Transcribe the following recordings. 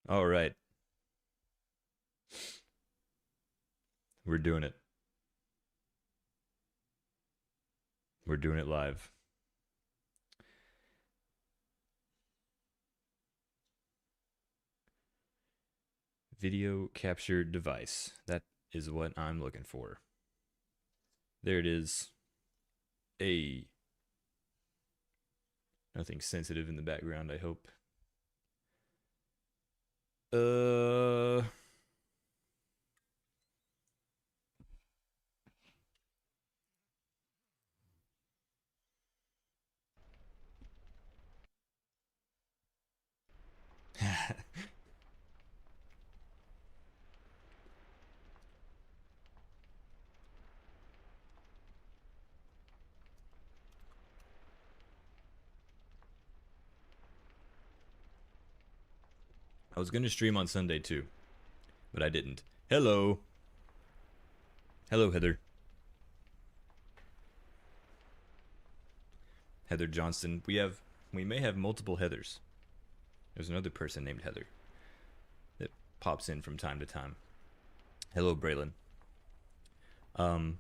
All right, we're doing it. We're doing it live. Video capture device. That is what I'm looking for. There it is. A nothing sensitive in the background, I hope. Uh I was going to stream on Sunday too, but I didn't. Hello. Hello, Heather. Heather Johnston. We may have multiple Heathers. There's another person named Heather that pops in from time to time. Hello, Braylon. Um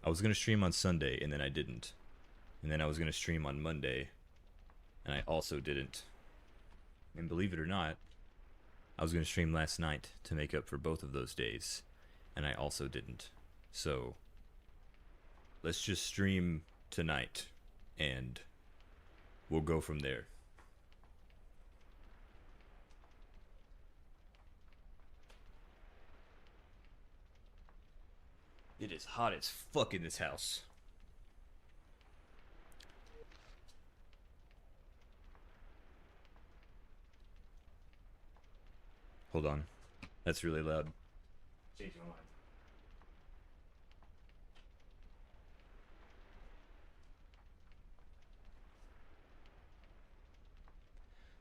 I was going to stream on Sunday and then I didn't. And then I was going to stream on Monday and I also didn't. And believe it or not, I was going to stream last night to make up for both of those days, and I also didn't. So, let's just stream tonight, and we'll go from there. It is hot as fuck in this house. Hold on. That's really loud. Change my mind.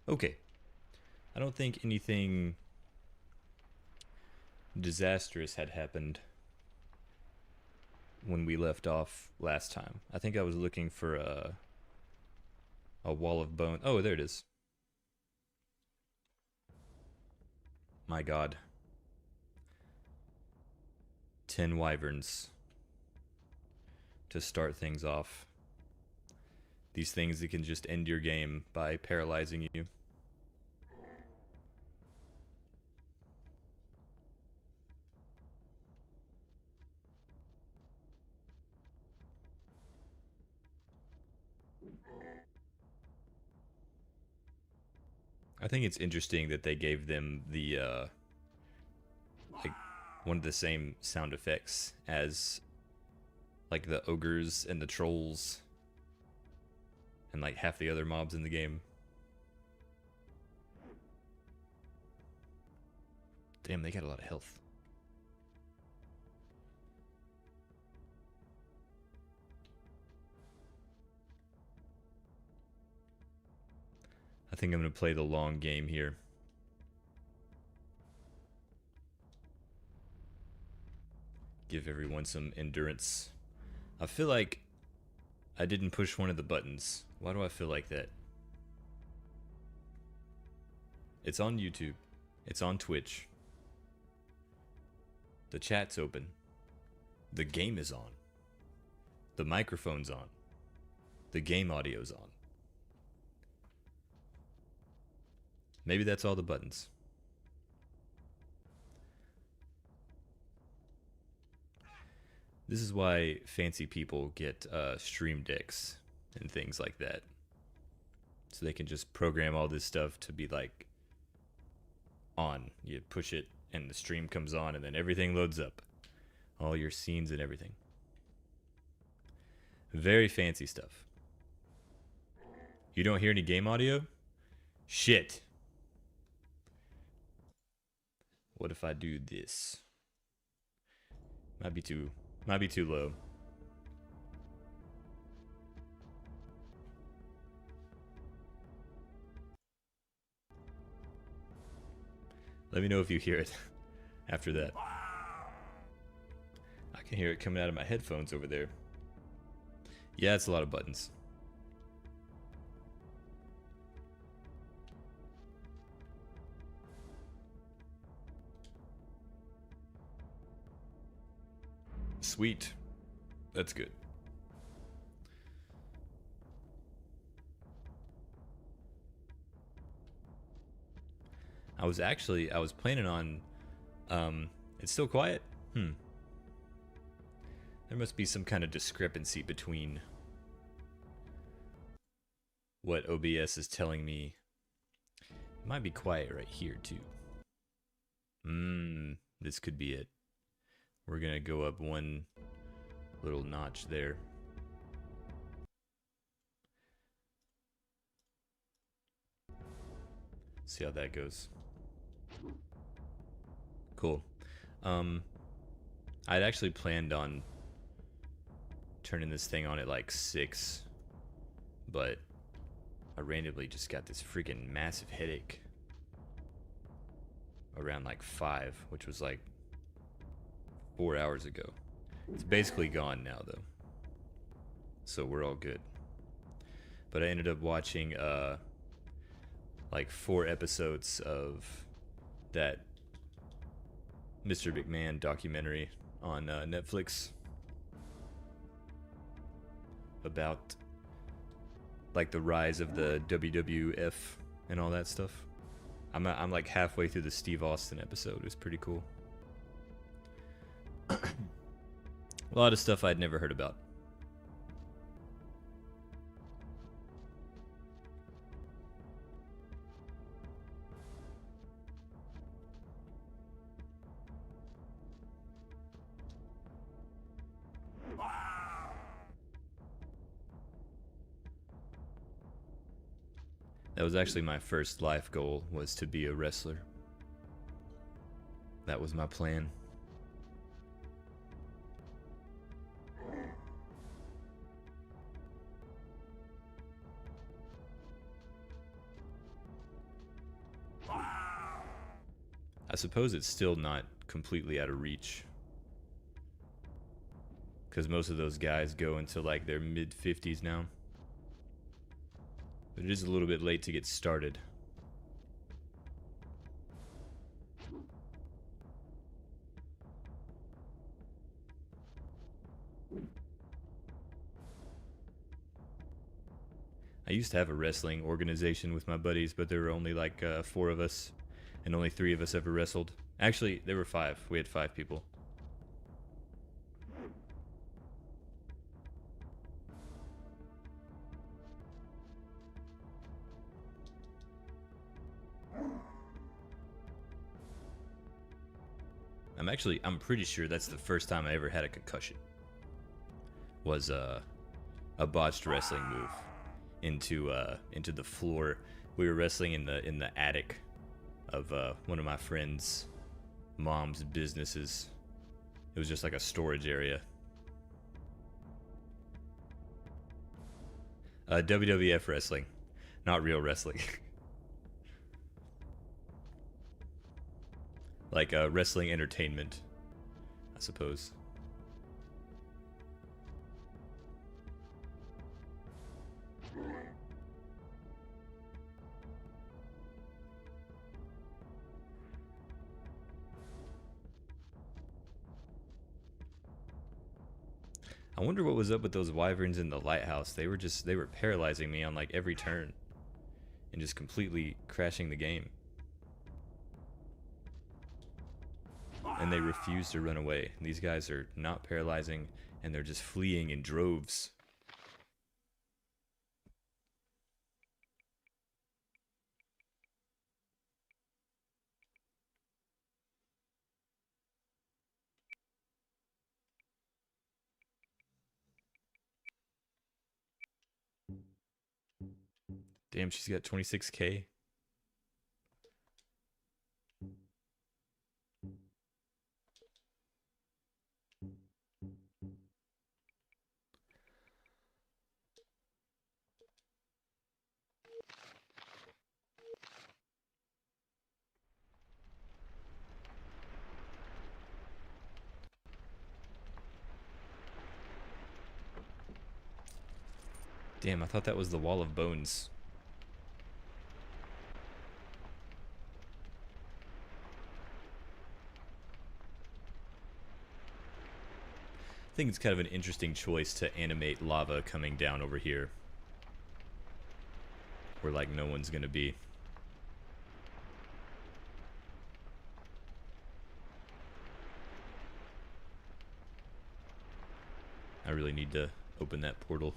Okay. I don't think anything disastrous had happened when we left off last time. I think I was looking for a wall of bone. Oh, there it is. My god. 10 wyverns to start things off. These things that can just end your game by paralyzing you. I think it's interesting that they gave them the like one of the same sound effects as like the ogres and the trolls and like half the other mobs in the game. Damn, they got a lot of health. I think I'm gonna play the long game here. Give everyone some endurance. I feel like I didn't push one of the buttons. Why do I feel like that? It's on YouTube. It's on Twitch. The chat's open. The game is on. The microphone's on. The game audio's on. Maybe that's all the buttons. This is why fancy people get stream decks and things like that. So they can just program all this stuff to be like on. You push it and the stream comes on and then everything loads up. All your scenes and everything. Very fancy stuff. You don't hear any game audio? Shit. What if I do this? Might be too low. Let me know if you hear it after that. I can hear it coming out of my headphones over there. Yeah, it's a lot of buttons. Sweet. That's good. I was planning on, it's still quiet? There must be some kind of discrepancy between what OBS is telling me. It might be quiet right here too. This could be it. We're gonna go up one little notch there. See how that goes. Cool. I'd actually planned on turning this thing on at like 6, but I randomly just got this freaking massive headache around like 5, which was like 4 hours ago. It's basically gone now though, so we're all good. But I ended up watching like 4 episodes of that Mr. McMahon documentary on Netflix about like the rise of the WWF and all that stuff. I'm like halfway through the Steve Austin episode. It was pretty cool. A lot of stuff I'd never heard about. That was actually my first life goal, was to be a wrestler. That was my plan. I suppose it's still not completely out of reach, because most of those guys go into like their mid-50s now. But it is a little bit late to get started. I used to have a wrestling organization with my buddies, but there were only like 4 of us, and only 3 of us ever wrestled. Actually, there were 5. We had 5 people. I'm pretty sure that's the first time I ever had a concussion. Was a botched wrestling move into the floor. We were wrestling in the attic of one of my friend's mom's businesses. It was just like a storage area. WWF wrestling, not real wrestling. Like wrestling entertainment, I suppose. I wonder what was up with those wyverns in the lighthouse. They were paralyzing me on like every turn and just completely crashing the game. And they refuse to run away. These guys are not paralyzing, and they're just fleeing in droves. Damn, she's got 26K. Damn, I thought that was the wall of bones. I think it's kind of an interesting choice to animate lava coming down over here, where like no one's gonna be. I really need to open that portal.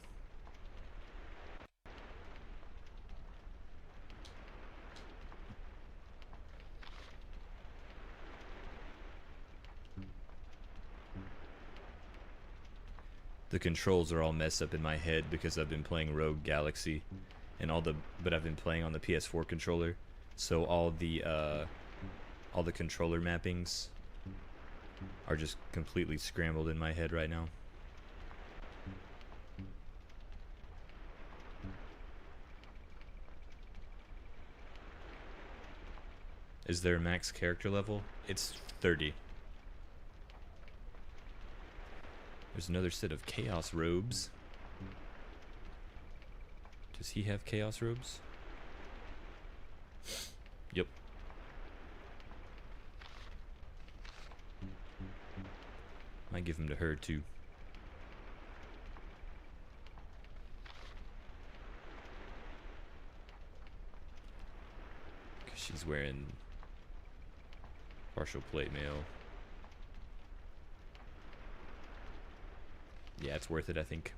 The controls are all messed up in my head because I've been playing Rogue Galaxy, and but I've been playing on the PS4 controller, so all the controller mappings are just completely scrambled in my head right now. Is there a max character level? It's 30. There's another set of chaos robes. Does he have chaos robes? Yep. Might give him to her too. Cause she's wearing partial plate mail. Yeah, it's worth it, I think.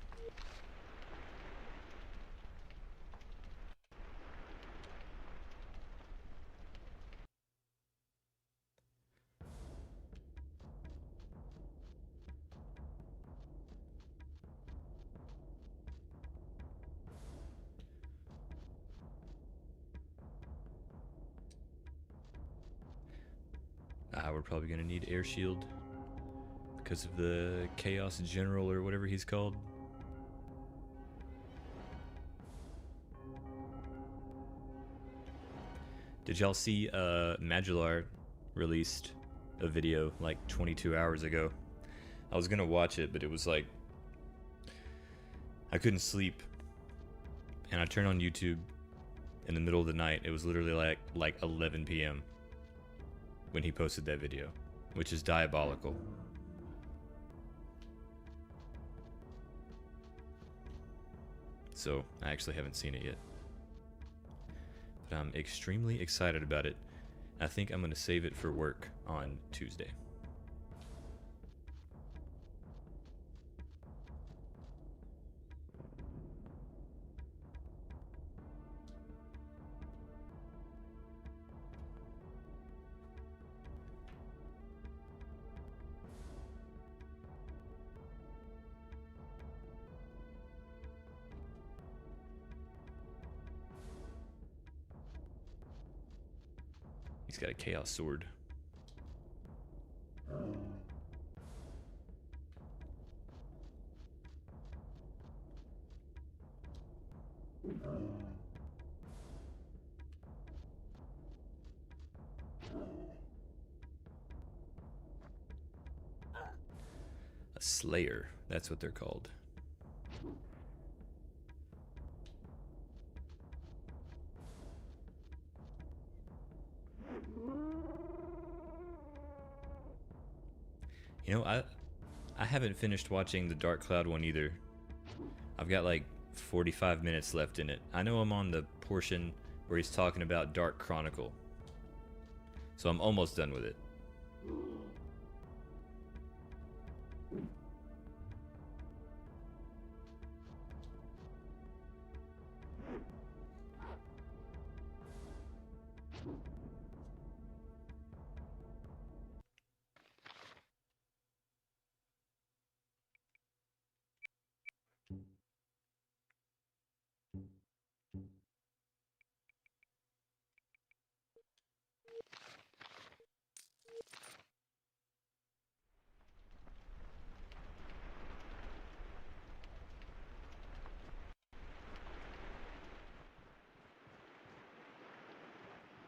We're probably gonna need air shield because of the Chaos General or whatever he's called. Did y'all see Magellar released a video like 22 hours ago? I was gonna watch it, but it was like I couldn't sleep, and I turned on YouTube in the middle of the night. It was literally like 11 p.m. when he posted that video, which is diabolical. So I actually haven't seen it yet, but I'm extremely excited about it. I think I'm gonna save it for work on Tuesday. He's got a chaos sword. A slayer, that's what they're called. You know, I haven't finished watching the Dark Cloud one either. I've got like 45 minutes left in it. I know I'm on the portion where he's talking about Dark Chronicle, so I'm almost done with it.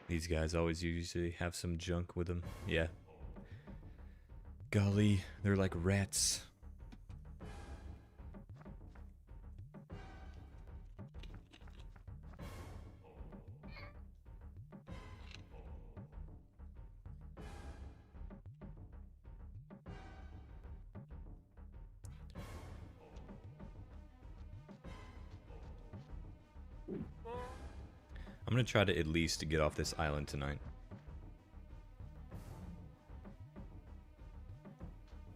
These guys always usually have some junk with them. Yeah. Golly, they're like rats. I'm gonna try to at least get off this island tonight.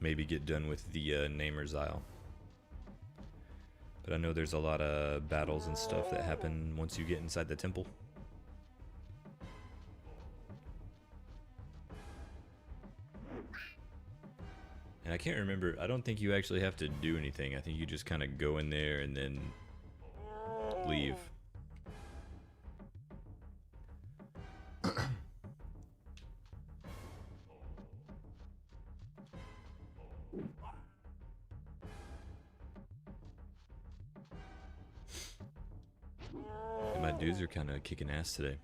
Maybe get done with the Namer's Isle. But I know there's a lot of battles and stuff that happen once you get inside the temple. And I can't remember, I don't think you actually have to do anything. I think you just kind of go in there and then leave. And my dudes are kind of kicking ass today.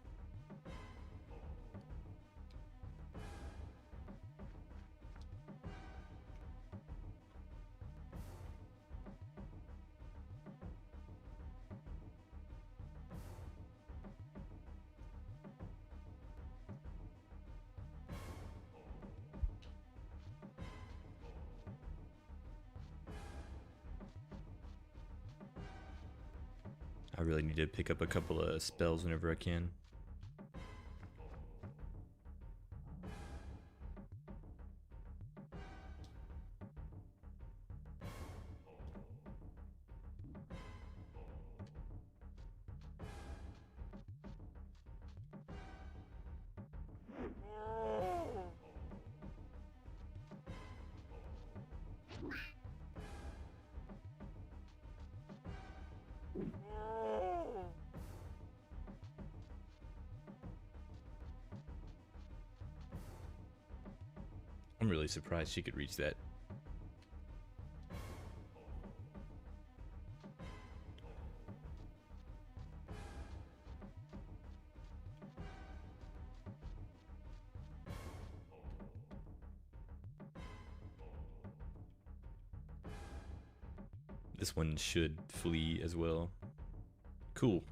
I really need to pick up a couple of spells whenever I can. I'm really surprised she could reach that. This one should flee as well. Cool.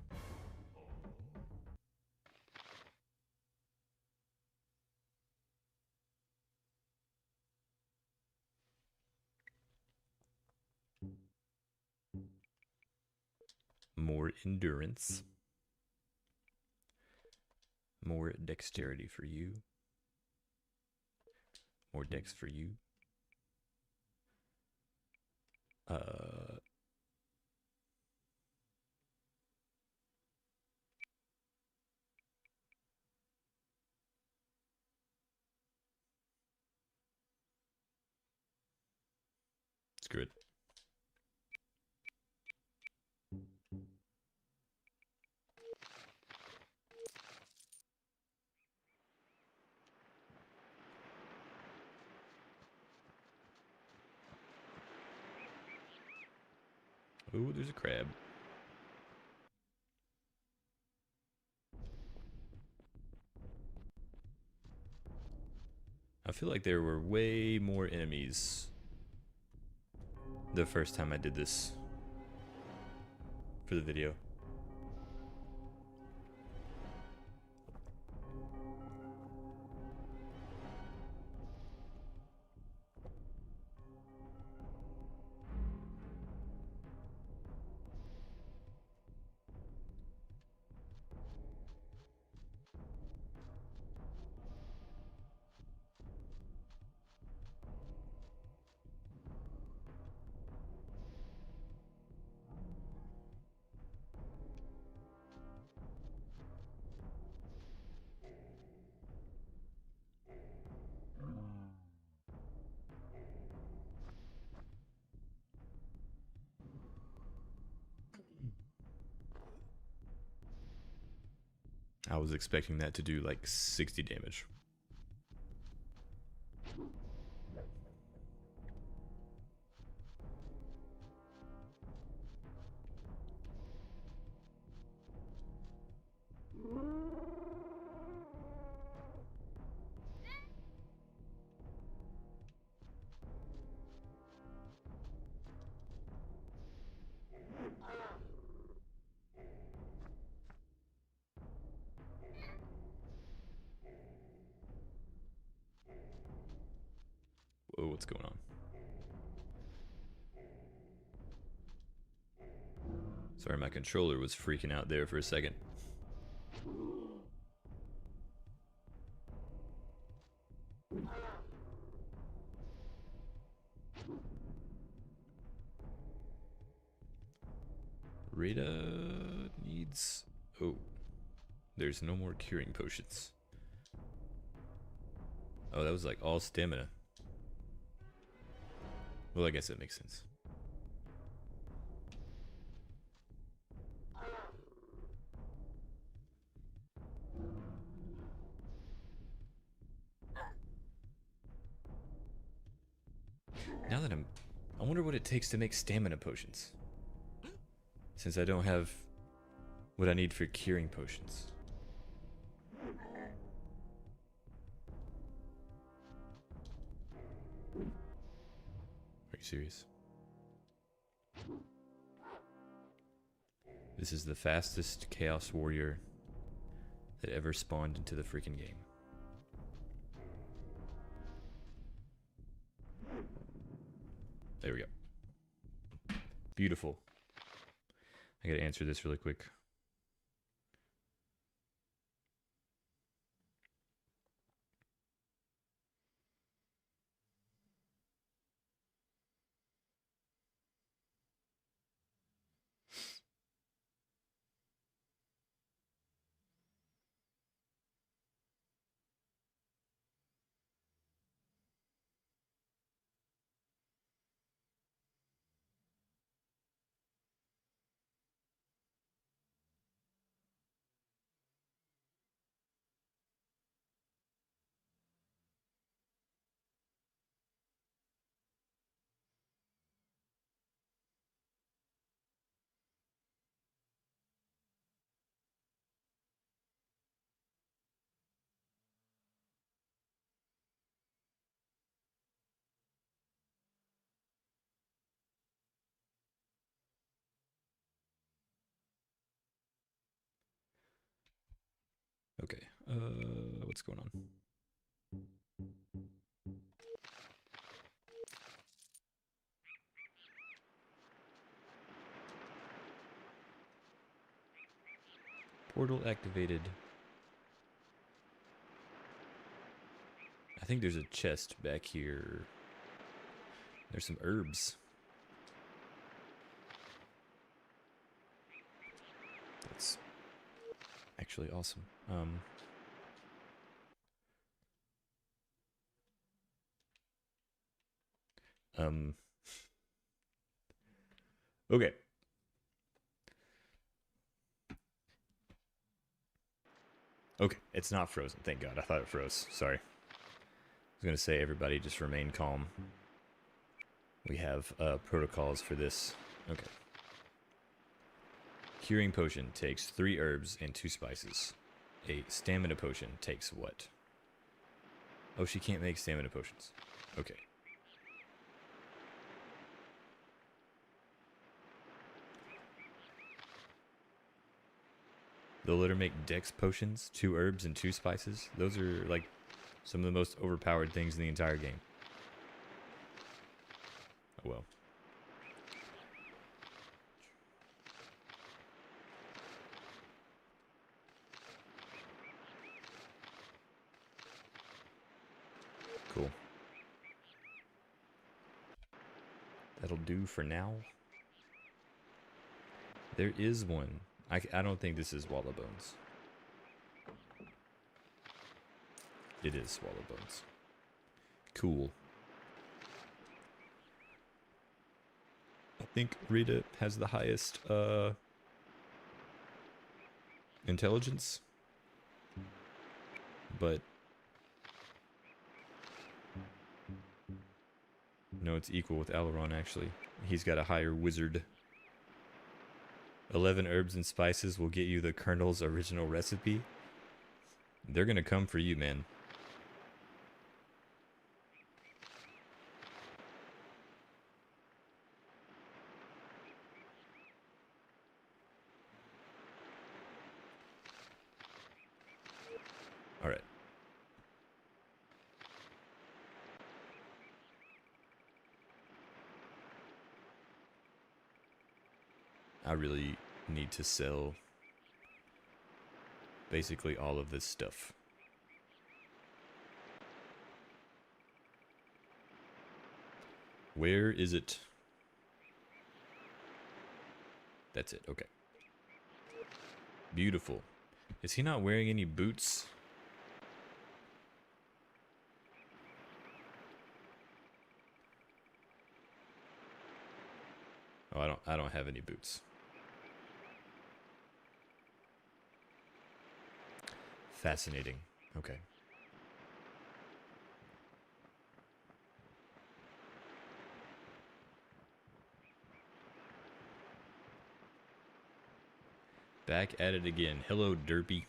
More endurance. More dexterity for you. More dex for you. Screw it. Ooh, there's a crab. I feel like there were way more enemies the first time I did this for the video. I was expecting that to do like 60 damage. Whoa, what's going on? Sorry, my controller was freaking out there for a second. Rita needs... Oh. There's no more curing potions. Oh, that was like all stamina. Well, I guess that makes sense. Now that I wonder what it takes to make stamina potions. Since I don't have what I need for curing potions. Are you serious? This is the fastest Chaos Warrior that ever spawned into the freaking game. There we go. Beautiful. I gotta answer this really quick. Okay, what's going on? Portal activated. I think there's a chest back here. There's some herbs. That's actually awesome. Okay. Okay, it's not frozen. Thank God. I thought it froze. Sorry. I was going to say, everybody just remain calm. We have protocols for this. Okay. Curing potion takes 3 herbs and 2 spices. A stamina potion takes what? Oh, she can't make stamina potions. Okay. They'll let her make dex potions, 2 herbs and 2 spices. Those are like some of the most overpowered things in the entire game. Oh well. Cool. That'll do for now. There is one. I don't think this is Swallow Bones. It is Swallow Bones. Cool. I think Rita has the highest intelligence. But no, it's equal with Aileron actually. He's got a higher wizard. 11 herbs and spices will get you the Colonel's original recipe. They're gonna come for you, man. Alright. I really need to sell basically all of this stuff. Where is it? That's it. Okay. Beautiful. Is he not wearing any boots? Oh, I don't have any boots. Fascinating. Okay. Back at it again. Hello, Derpy.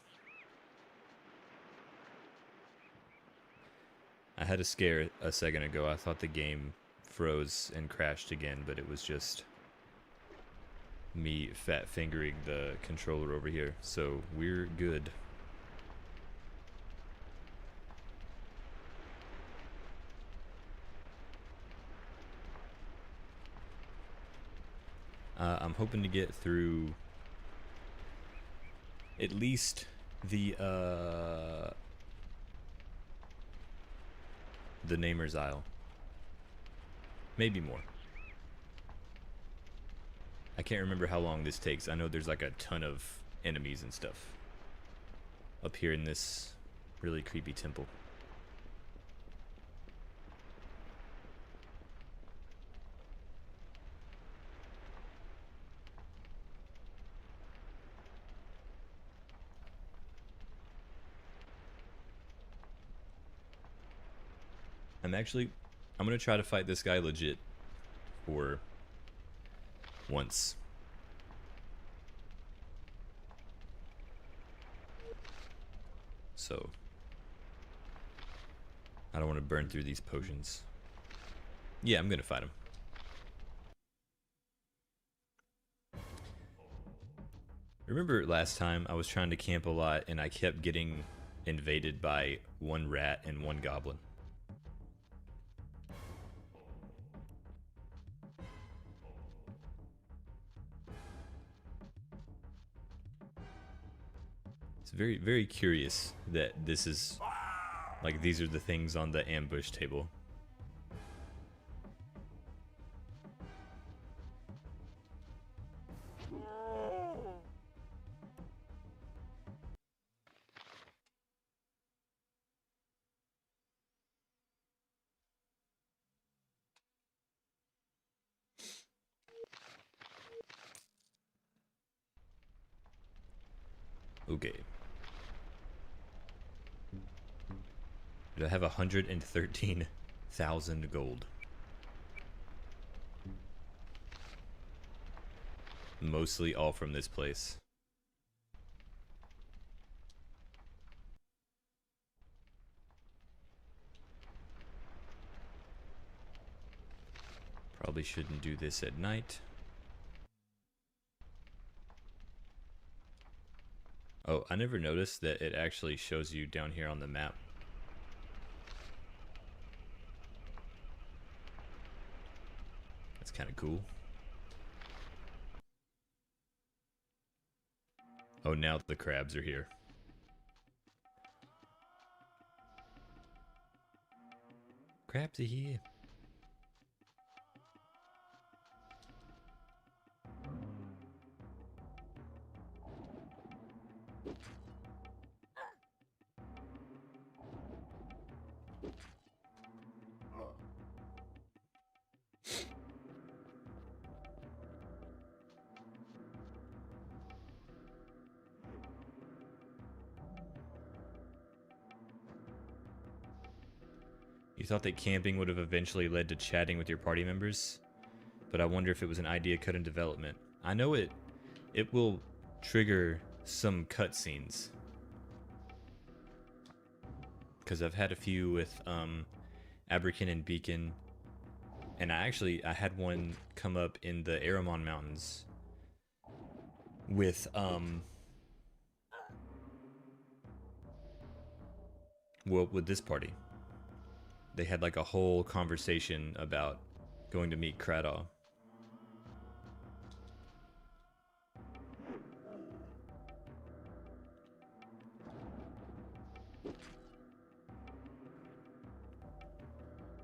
I had a scare a second ago. I thought the game froze and crashed again, but it was just me fat fingering the controller over here. So we're good. I'm hoping to get through at least the Namer's Isle. Maybe more. I can't remember how long this takes. I know there's like a ton of enemies and stuff up here in this really creepy temple. I'm gonna try to fight this guy legit for once. So I don't want to burn through these potions. Yeah, I'm gonna fight him. Remember last time I was trying to camp a lot and I kept getting invaded by one rat and one goblin? It's very, very curious that this is, like, these are the things on the ambush table. Okay. Do I have 113,000 gold? Mostly all from this place. Probably shouldn't do this at night. Oh, I never noticed that it actually shows you down here on the map. That's kind of cool. Oh, now the crabs are here. Crabs are here. You thought that camping would have eventually led to chatting with your party members, but I wonder if it was an idea cut in development. I know it will trigger some cutscenes, because I've had a few with Aberkin and Beacon, and I had one come up in the Aramon Mountains with well, with this party. They had like a whole conversation about going to meet Kradaw.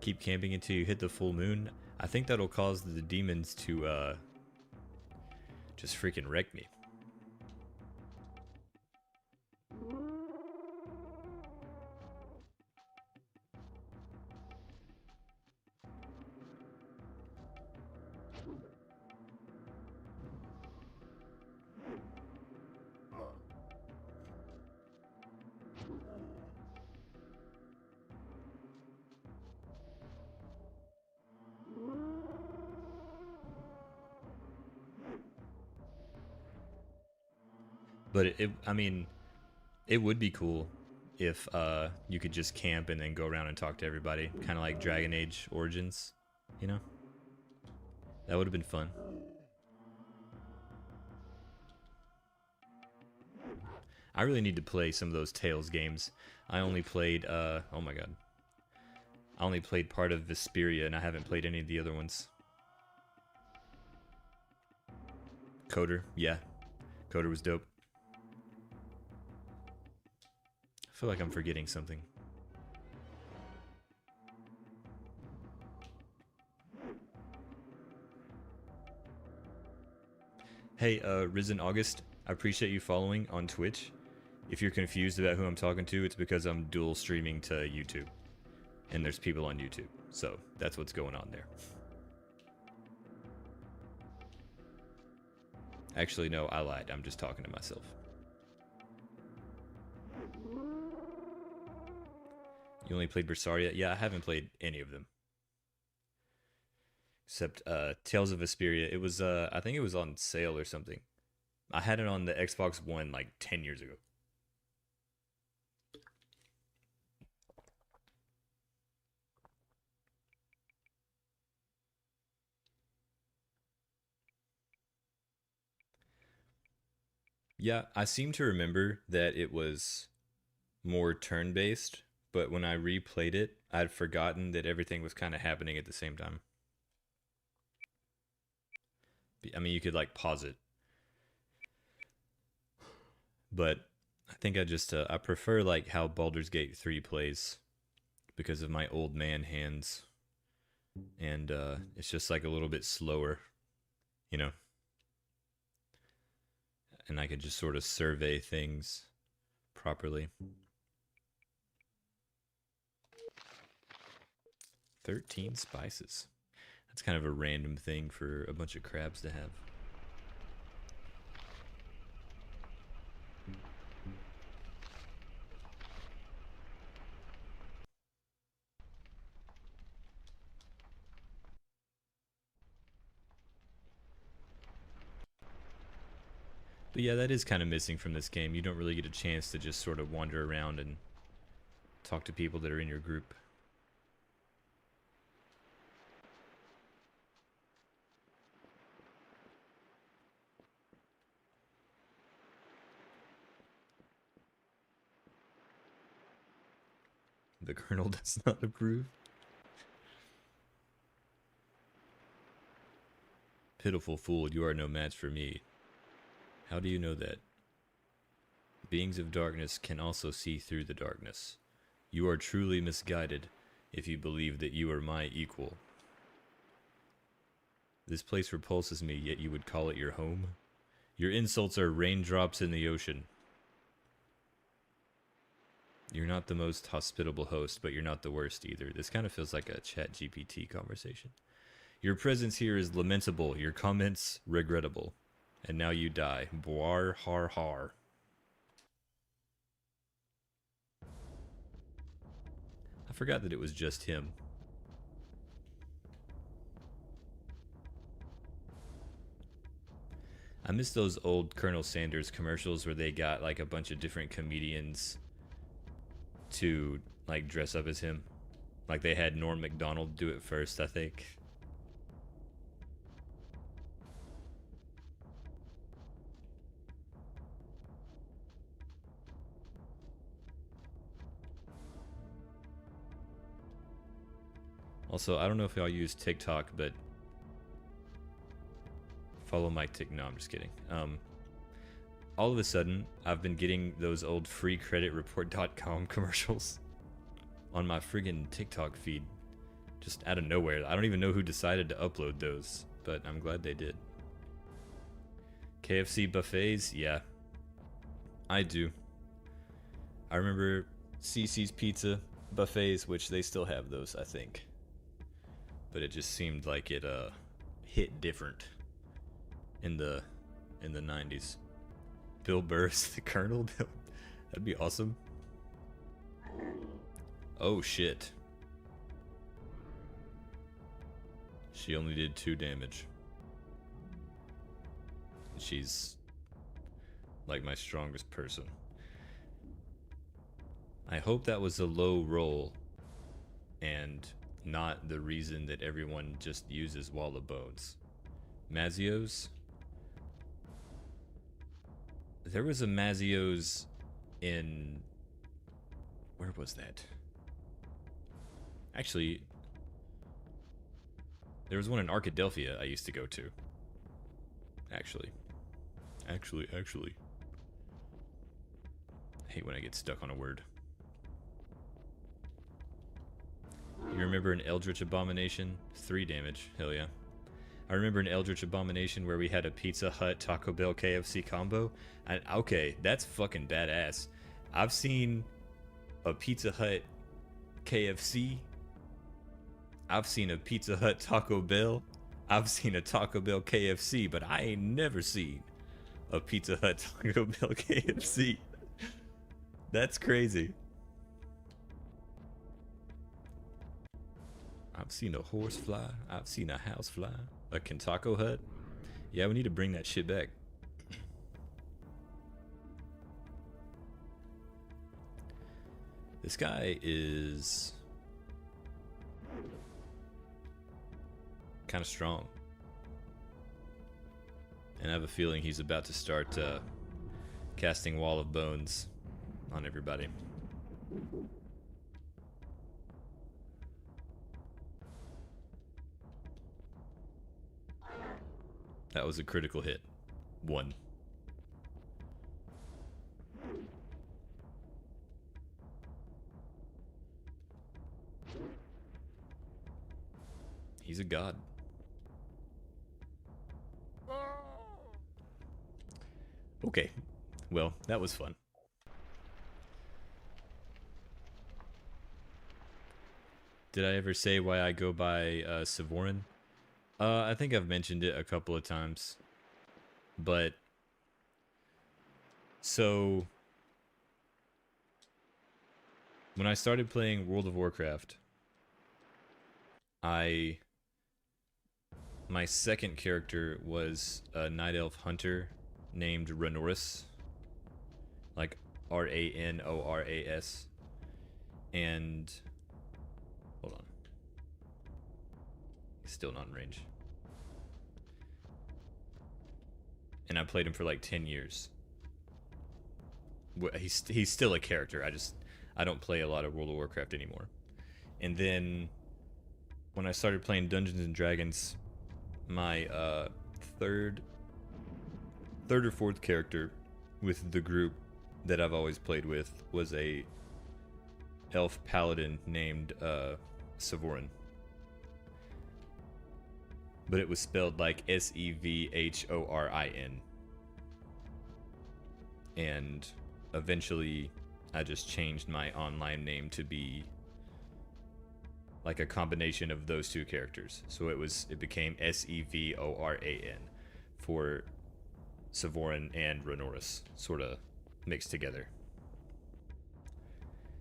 Keep camping until you hit the full moon. I think that'll cause the demons to just freaking wrecked me. But I mean, it would be cool if you could just camp and then go around and talk to everybody, kind of like Dragon Age Origins, you know? That would have been fun. I really need to play some of those Tales games. I only played, oh my god. I only played part of Vesperia, and I haven't played any of the other ones. Coder, yeah. Coder was dope. I feel like I'm forgetting something. Hey, Risen August, I appreciate you following on Twitch. If you're confused about who I'm talking to, it's because I'm dual streaming to YouTube. And there's people on YouTube. So, that's what's going on there. Actually, no, I lied. I'm just talking to myself. You only played Bersaria? Yeah, I haven't played any of them. Except Tales of Vesperia. It was, I think it was on sale or something. I had it on the Xbox One like 10 years ago. Yeah, I seem to remember that it was more turn-based, but when I replayed it, I'd forgotten that everything was kind of happening at the same time. I mean, you could like pause it, but I think I prefer like how Baldur's Gate 3 plays because of my old man hands, and it's just like a little bit slower, you know, and I could just sort of survey things properly. 13 spices. That's kind of a random thing for a bunch of crabs to have. But yeah, that is kind of missing from this game. You don't really get a chance to just sort of wander around and talk to people that are in your group. The Colonel does not approve. Pitiful fool, you are no match for me. How do you know that? Beings of darkness can also see through the darkness. You are truly misguided if you believe that you are my equal. This place repulses me, yet you would call it your home? Your insults are raindrops in the ocean. You're not the most hospitable host, but you're not the worst either. This kind of feels like a ChatGPT conversation. Your presence here is lamentable, your comments regrettable. And now you die. Boar har har. I forgot that it was just him. I miss those old Colonel Sanders commercials where they got like a bunch of different comedians to like dress up as him. Like they had Norm Macdonald do it first, I think. Also, I don't know if y'all use TikTok, but follow my TikTok. No, I'm just kidding. All of a sudden, I've been getting those old freecreditreport.com commercials on my friggin' TikTok feed. Just out of nowhere. I don't even know who decided to upload those, but I'm glad they did. KFC buffets, yeah, I do. I remember CC's Pizza buffets, which they still have those, I think. But it just seemed like it hit different in the 90s. Bill Burr's the Colonel. That'd be awesome. Oh shit. She only did 2 damage. She's like my strongest person. I hope that was a low roll and not the reason that everyone just uses Wall of Bones. Mazios? There was a Mazios in... Where was that? Actually, there was one in Arkadelphia I used to go to. Actually. I hate when I get stuck on a word. You remember an Eldritch Abomination? 3 damage. Hell yeah. I remember an Eldritch Abomination where we had a Pizza Hut, Taco Bell, KFC combo. And okay, that's fucking badass. I've seen a Pizza Hut KFC. I've seen a Pizza Hut Taco Bell. I've seen a Taco Bell KFC, but I ain't never seen a Pizza Hut Taco Bell KFC. That's crazy. I've seen a horse fly. I've seen a house fly. A Kentaco Hut. Yeah, we need to bring that shit back. This guy is kind of strong. And I have a feeling he's about to start casting Wall of Bones on everybody. That was a critical hit. 1. He's a god. Okay. Well, that was fun. Did I ever say why I go by Sevoran? I think I've mentioned it a couple of times. But so when I started playing World of Warcraft, my second character was a Night Elf Hunter named Ranoris. Like Ranoras. And hold on. He's still not in range. And I played him for like 10 years. He's still a character. I don't play a lot of World of Warcraft anymore. And then when I started playing Dungeons and Dragons, my third or fourth character with the group that I've always played with was a elf paladin named Sevoran. But it was spelled like Sevhorin. And eventually I just changed my online name to be like a combination of those two characters. So it became Sevoran for Sevoran and Ranoris, sort of mixed together.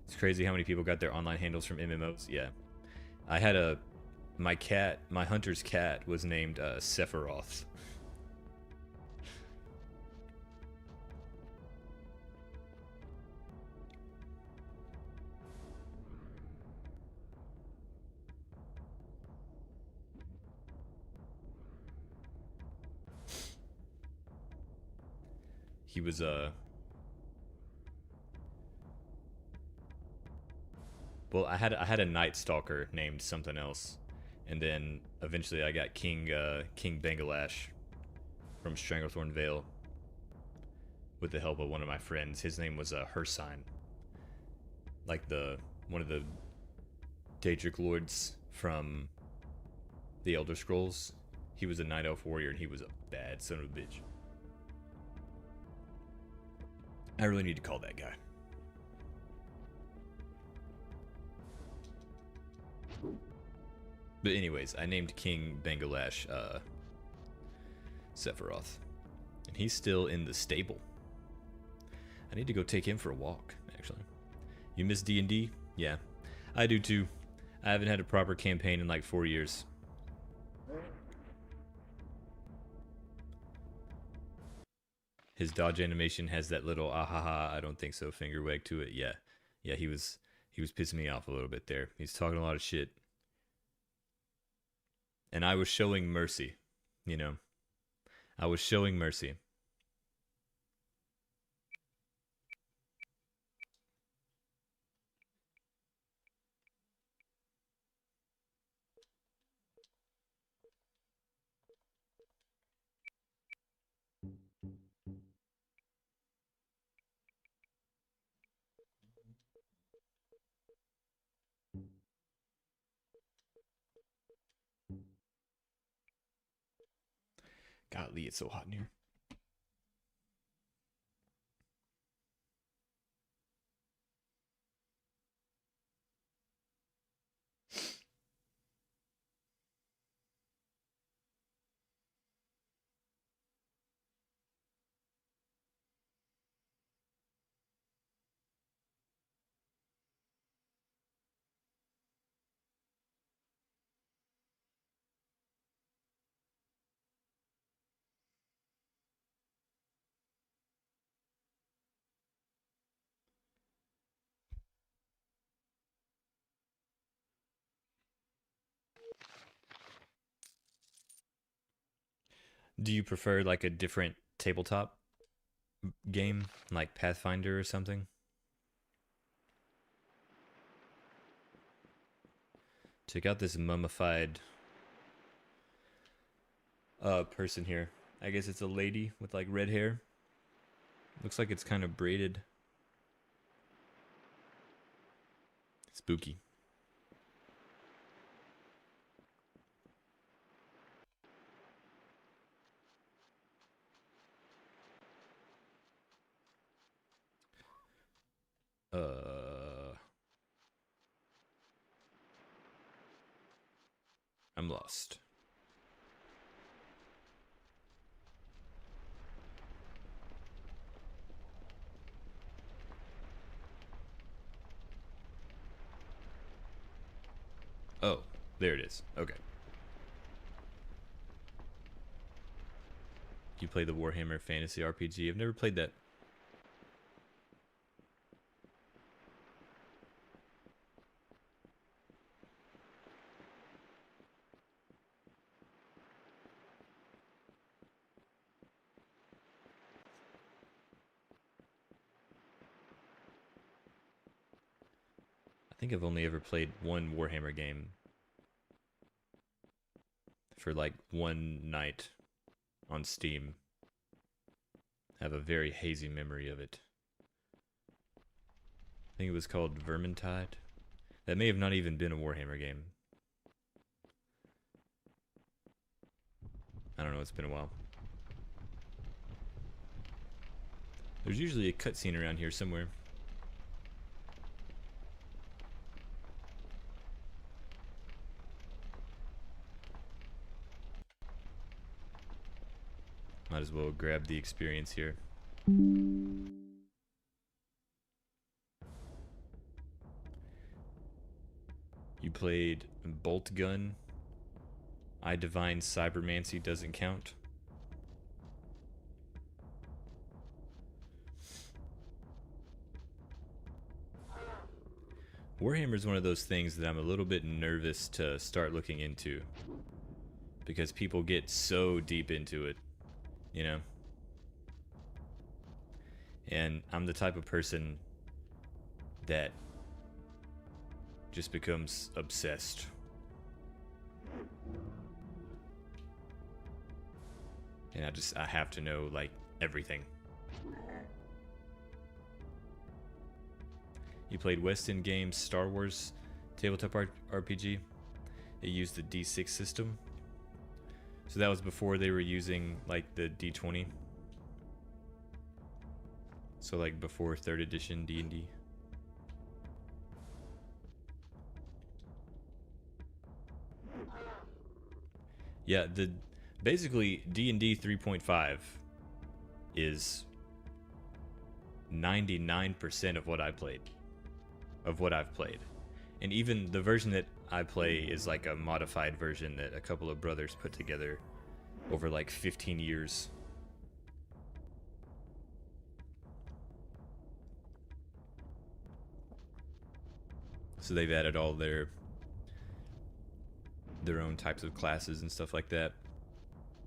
It's crazy how many people got their online handles from MMOs. Yeah. I had my hunter's cat was named Sephiroth. He was well, I had a Night Stalker named something else, and then eventually I got King Bangalash from Stranglethorn Vale with the help of one of my friends. His name was Hersign, like one of the Daedric lords from the Elder Scrolls. He was a Night Elf warrior, and he was a bad son of a bitch. I really need to call that guy. But anyways, I named King Bangalash Sephiroth. And he's still in the stable. I need to go take him for a walk, actually. You miss D&D? Yeah, I do too. I haven't had a proper campaign in like 4 years. His dodge animation has that little ahaha, I don't think so finger wag to it. Yeah, he was pissing me off a little bit there. He's talking a lot of shit. And I was showing mercy, you know. I was showing mercy. Golly, it's so hot in here. Do you prefer like a different tabletop game, like Pathfinder or something? Check out this mummified person here. I guess it's a lady with like red hair. Looks like it's kind of braided. Spooky. I'm lost. Oh, there it is. Okay. You play the Warhammer Fantasy RPG? I've never played that. I think I've only ever played one Warhammer game for like one night on Steam. I have a very hazy memory of it. I think it was called Vermintide. That may have not even been a Warhammer game. I don't know, it's been a while. There's usually a cutscene around here somewhere. Might as well grab the experience here. You played Bolt Gun. I Divine Cybermancy doesn't count. Warhammer is one of those things that I'm a little bit nervous to start looking into, because people get so deep into it, you know? And I'm the type of person that just becomes obsessed. And I have to know, like, everything. You played West End Games Star Wars tabletop RPG. It used the D6 system. So that was before they were using, like, the D20. So like before 3rd edition D&D. Yeah, basically D&D 3.5 is 99% of what I've played. And even the version that I play is like a modified version that a couple of brothers put together over like 15 years. So they've added all their own types of classes and stuff like that.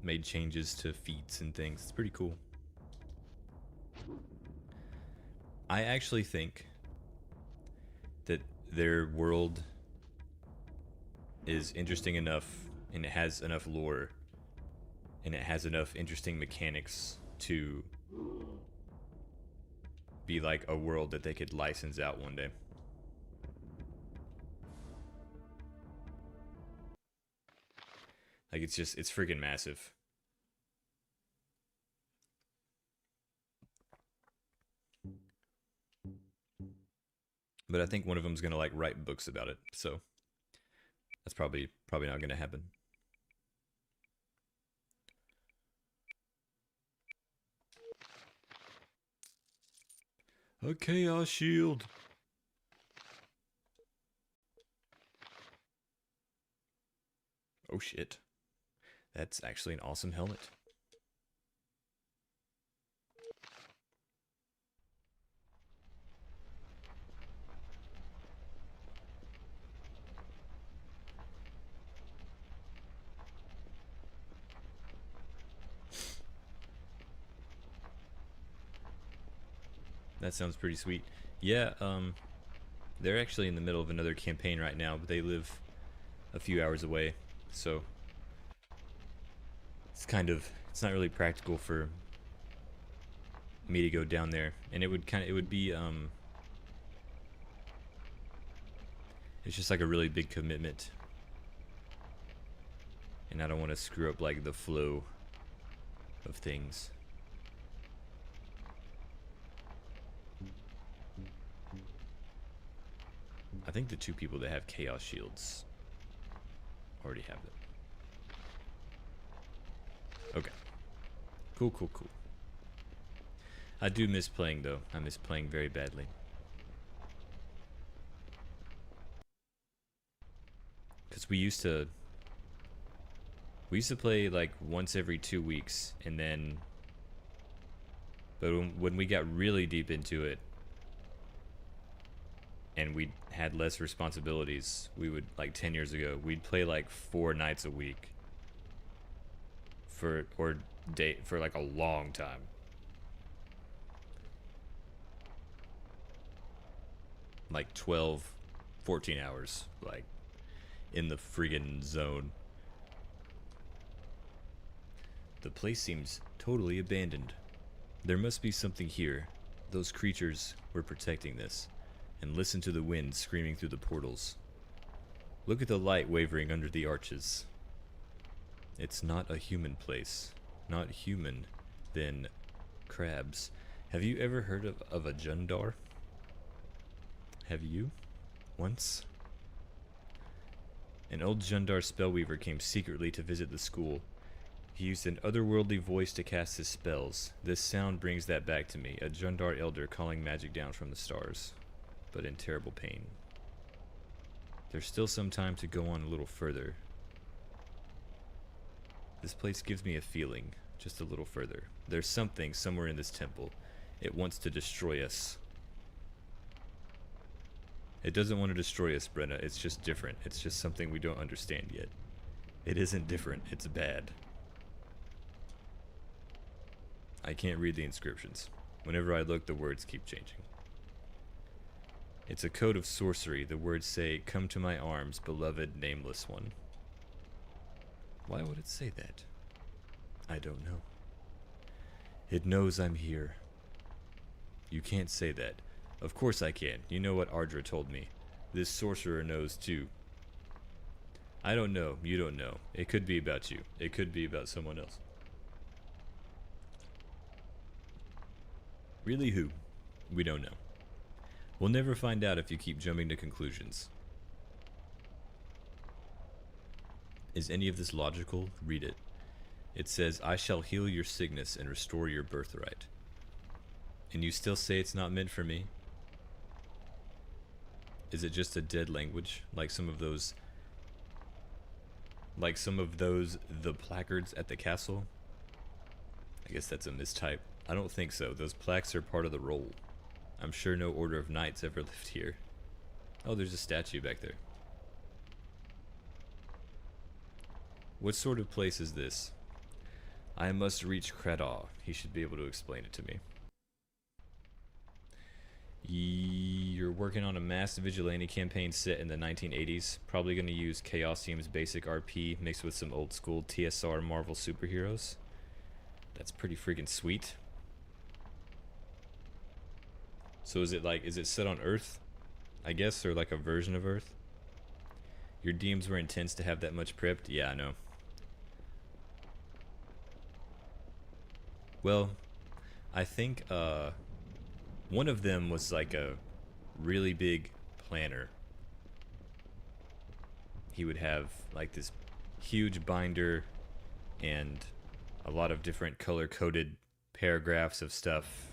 Made changes to feats and things. It's pretty cool. I actually think that their world is interesting enough, and it has enough lore, and it has enough interesting mechanics to be like a world that they could license out one day. Like, it's freaking massive. But I think one of them's gonna like write books about it, so that's probably not gonna happen. A chaos shield. Oh shit. That's actually an awesome helmet. That sounds pretty sweet. Yeah, they're actually in the middle of another campaign right now, but they live a few hours away, so it's not really practical for me to go down there, and it would be it's just like a really big commitment, and I don't want to screw up like the flow of things. I think the 2 people that have chaos shields already have it. Okay. Cool. I do miss playing though. I miss playing very badly. Cause we used to play like once every 2 weeks, and then but when we got really deep into it and we had less responsibilities, we would, like 10 years ago, we'd play like 4 nights a week for like a long time. Like 12, 14 hours, like in the friggin' zone. The place seems totally abandoned. There must be something here. Those creatures were protecting this. And listen to the wind screaming through the portals. Look at the light wavering under the arches. It's not a human place. Not human, then crabs. Have you ever heard of a Jundar? Have you? Once? An old Jundar spellweaver came secretly to visit the school. He used an otherworldly voice to cast his spells. This sound brings that back to me, a Jundar elder calling magic down from the stars, but in terrible pain. There's still some time to go on a little further. This place gives me a feeling, just a little further. There's something somewhere in this temple. It wants to destroy us. It doesn't want to destroy us, Brenna. It's just different. It's just something we don't understand yet. It isn't different. It's bad. I can't read the inscriptions. Whenever I look, the words keep changing. It's a code of sorcery. The words say, "Come to my arms, beloved nameless one." Why would it say that? I don't know. It knows I'm here. You can't say that. Of course I can. You know what Ardra told me. This sorcerer knows too. I don't know. You don't know. It could be about you. It could be about someone else. Really, who? We don't know. We'll never find out if you keep jumping to conclusions. Is any of this logical? Read it. It says, I shall heal your sickness and restore your birthright. And you still say it's not meant for me? Is it just a dead language, like some of those the placards at the castle? I guess that's a mistype. I don't think so. Those plaques are part of the role. I'm sure no order of knights ever lived here. Oh, there's a statue back there. What sort of place is this? I must reach Cradaw. He should be able to explain it to me. You're working on a mass vigilante campaign set in the 1980s. Probably going to use Chaosium's basic RP mixed with some old school TSR Marvel superheroes. That's pretty freaking sweet. So is it set on Earth? I guess, or like a version of Earth? Your DMs were intense to have that much prepped? Yeah, I know. Well, I think one of them was like a really big planner. He would have like this huge binder and a lot of different color-coded paragraphs of stuff.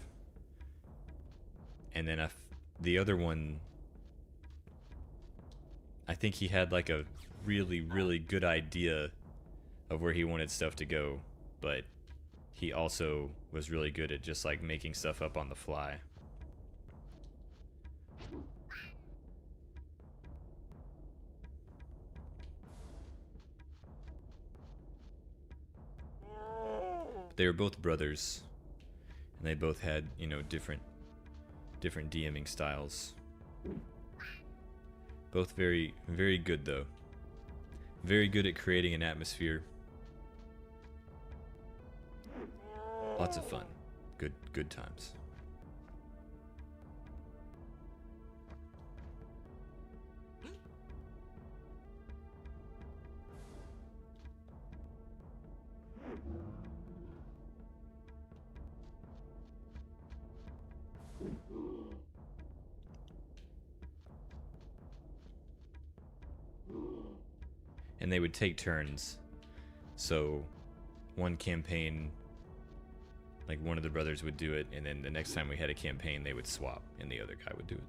And then the other one, I think he had like a really, really good idea of where he wanted stuff to go, but he also was really good at just like making stuff up on the fly. They were both brothers, and they both had, you know, different DMing styles. Both very, very good though. Very good at creating an atmosphere. Lots of fun. Good times. And they would take turns. So one campaign, like one of the brothers would do it, and then the next time we had a campaign they would swap and the other guy would do it.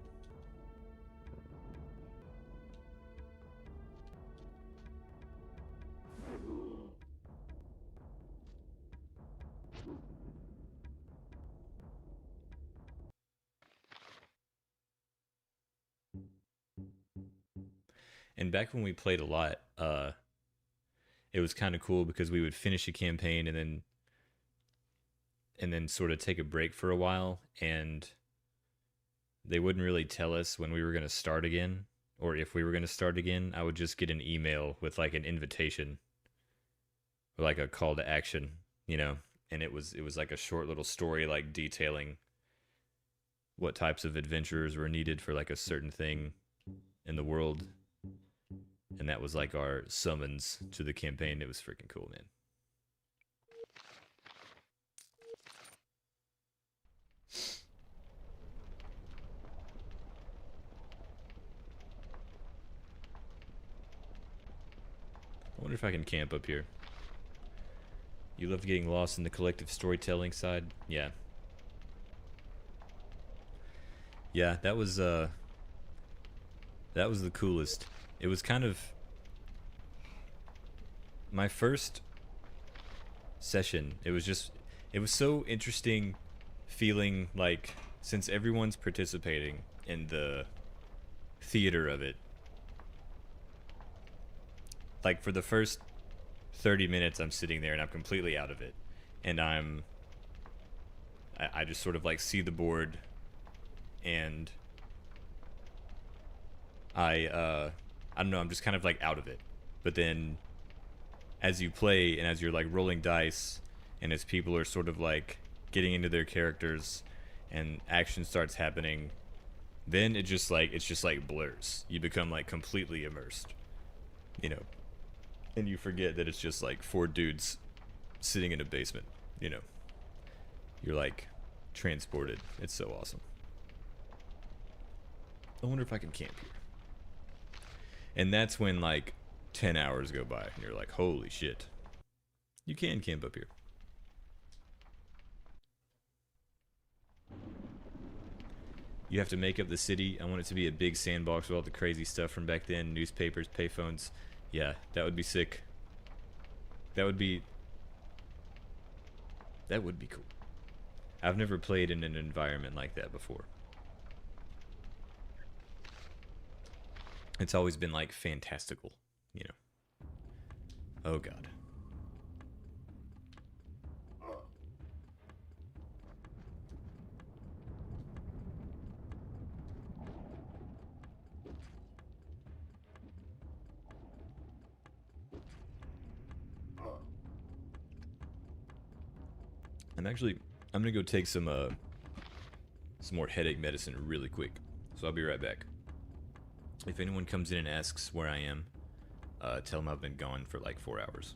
And back when we played a lot, it was kind of cool because we would finish a campaign and then sort of take a break for a while, and they wouldn't really tell us when we were going to start again or if we were going to start again. I would just get an email with like an invitation or like a call to action, you know, and it was like a short little story like detailing what types of adventurers were needed for like a certain thing in the world. And that was like our summons to the campaign. It was freaking cool, man. I wonder if I can camp up here. You love getting lost in the collective storytelling side? Yeah. Yeah, that was the coolest. It was kind of my first session. It was so interesting feeling like, since everyone's participating in the theater of it, like for the first 30 minutes I'm sitting there and I'm completely out of it, and I just sort of like see the board, and I don't know, I'm just kind of like out of it. But then as you play and as you're like rolling dice and as people are sort of like getting into their characters and action starts happening, then it's just like blurs. You become like completely immersed, you know, and you forget that it's just like four dudes sitting in a basement, you know. You're like transported. It's so awesome. I wonder if I can camp here. And that's when like 10 hours go by and you're like, holy shit. You can camp up here. You have to make up the city. I want it to be a big sandbox with all the crazy stuff from back then. Newspapers, payphones. Yeah, that would be sick. That would be cool. I've never played in an environment like that before. It's always been like fantastical, you know. Oh god. I'm gonna go take some more headache medicine really quick. So I'll be right back. If anyone comes in and asks where I am, tell them I've been gone for like 4 hours.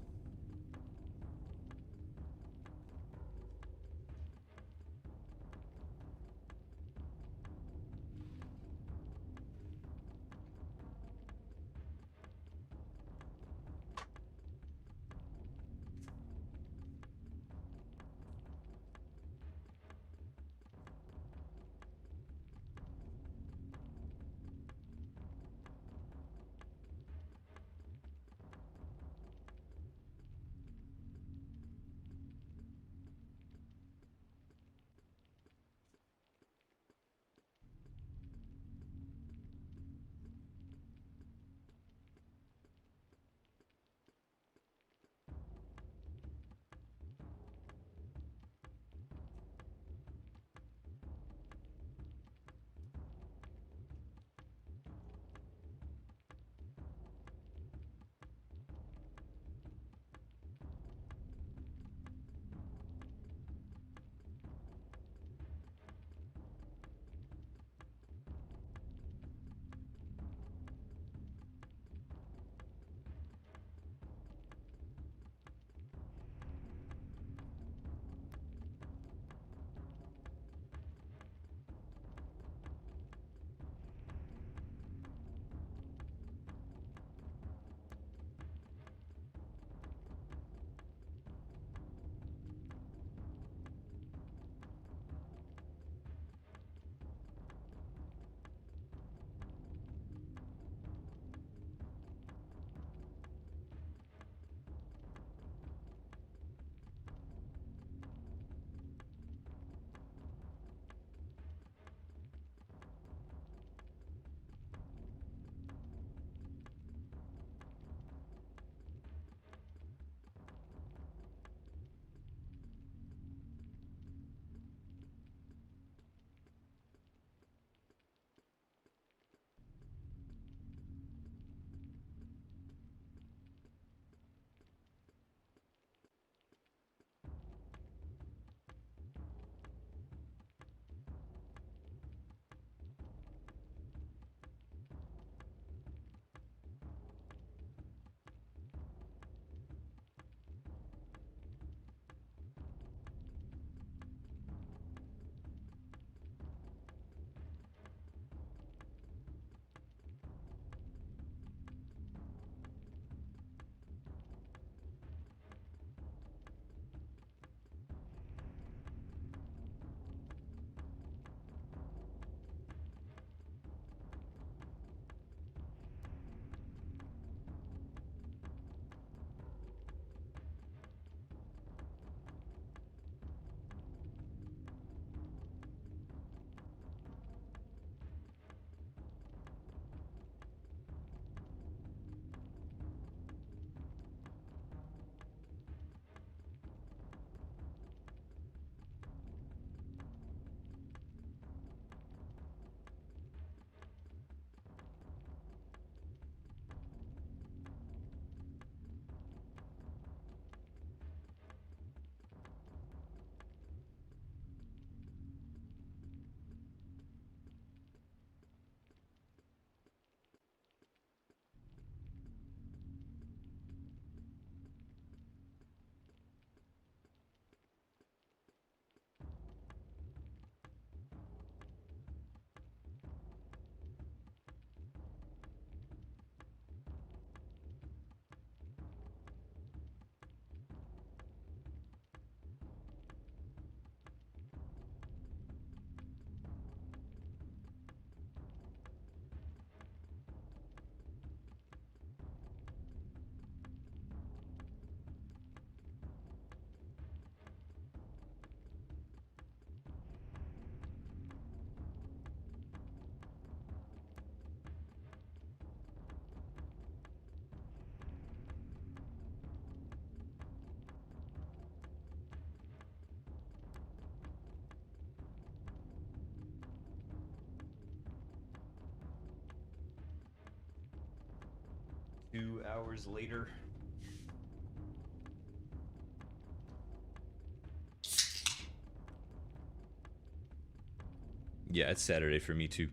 2 hours later. Yeah, it's Saturday for me too.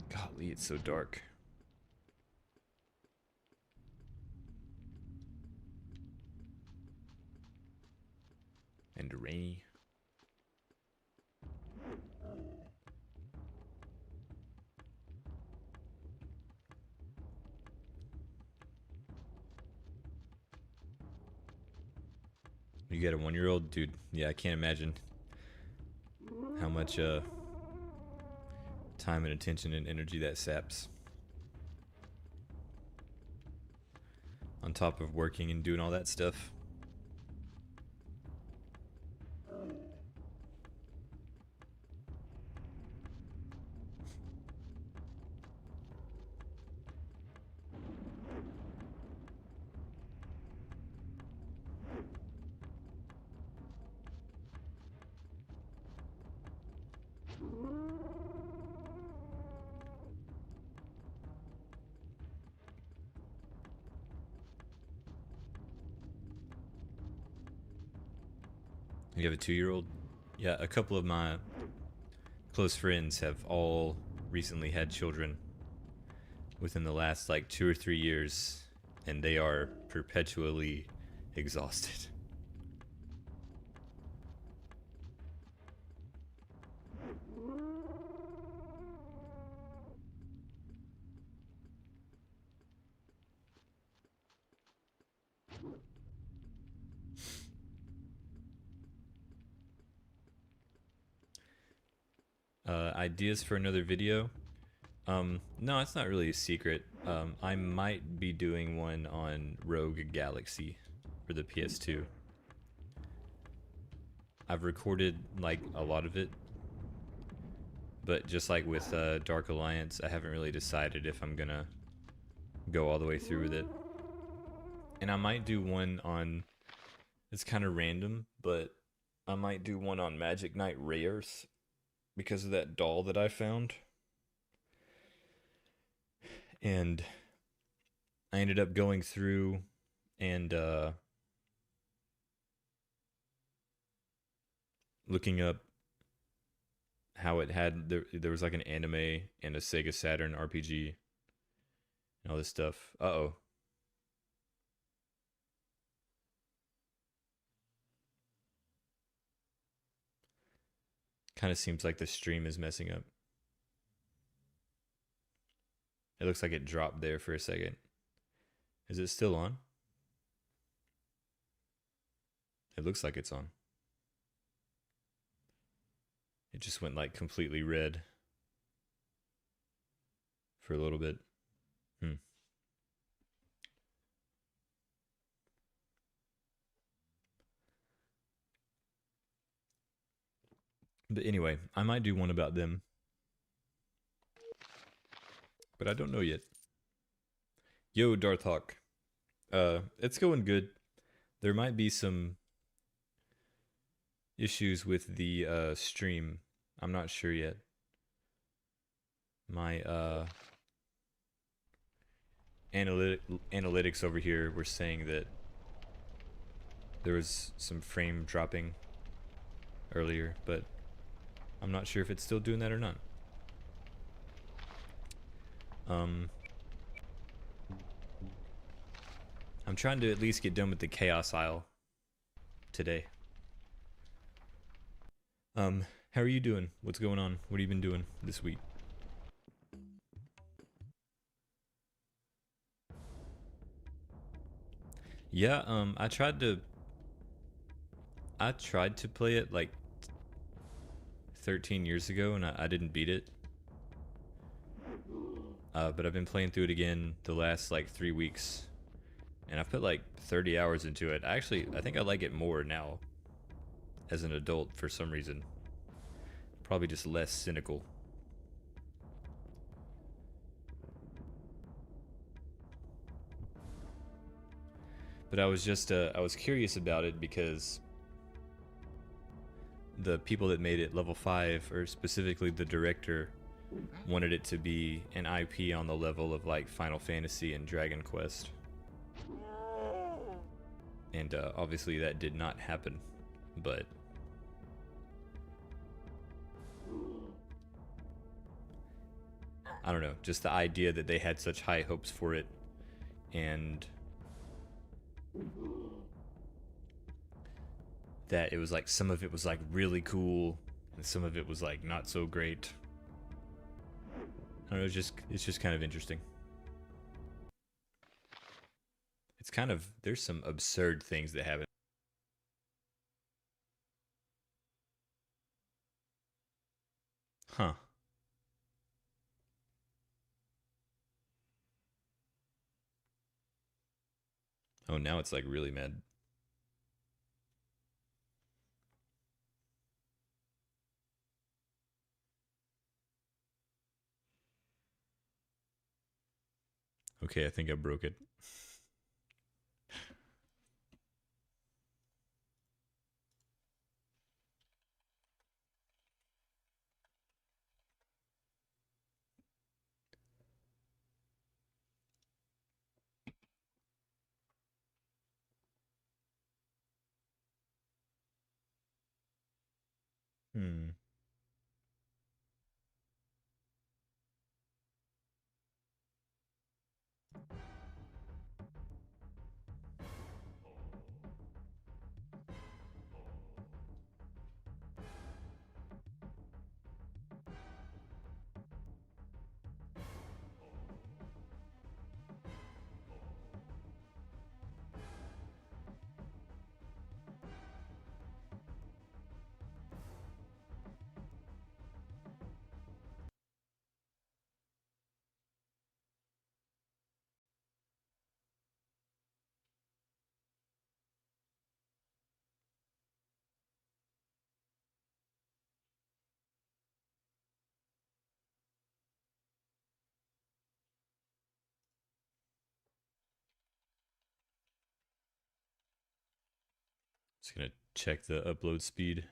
Golly, it's so dark. And rainy. You got a 1-year-old? Dude, yeah, I can't imagine how much time and attention and energy that saps. On top of working and doing all that stuff. You have a 2-year-old? Yeah, a couple of my close friends have all recently had children within the last like 2 or 3 years, and they are perpetually exhausted. Ideas for another video? No, it's not really a secret. I might be doing one on Rogue Galaxy for the PS2. I've recorded like a lot of it, but just like with Dark Alliance, I haven't really decided if I'm gonna go all the way through with it. And I might do one on, it's kind of random, but I might do one on Magic Knight Rares because of that doll that I found. And I ended up going through and looking up how it had, there was like an anime and a Sega Saturn RPG and all this stuff. Uh-oh. Kind of seems like the stream is messing up. It looks like it dropped there for a second. Is it still on? It looks like it's on. It just went like completely red for a little bit. But anyway, I might do one about them. But I don't know yet. Yo, Darthhawk. It's going good. There might be some issues with the stream. I'm not sure yet. My analytics over here were saying that there was some frame dropping earlier, but I'm not sure if it's still doing that or not. I'm trying to at least get done with the Chaos Isle today. How are you doing? What's going on? What have you been doing this week? Yeah, I tried to play it like 13 years ago and I didn't beat it. But I've been playing through it again the last like 3 weeks. And I've put like 30 hours into it. I think I like it more now as an adult for some reason. Probably just less cynical. But I was curious about it because the people that made it level 5, or specifically the director, wanted it to be an IP on the level of like Final Fantasy and Dragon Quest. And obviously that did not happen, but I don't know, just the idea that they had such high hopes for it, and that it was like some of it was like really cool and some of it was like not so great. I don't know, it's just kind of interesting. It's kind of, there's some absurd things that happen. Huh. Oh, now it's like really mad. Okay, I think I broke it. Hmm. Just gonna check the upload speed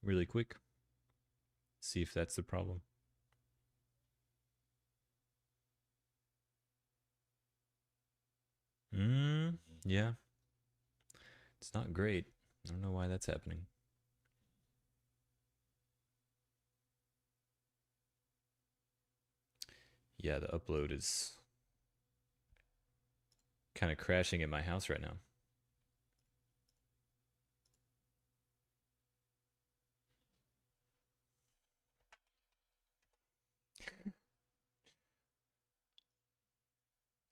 really quick. See if that's the problem. Yeah. It's not great. I don't know why that's happening. Yeah, the upload is kind of crashing at my house right now.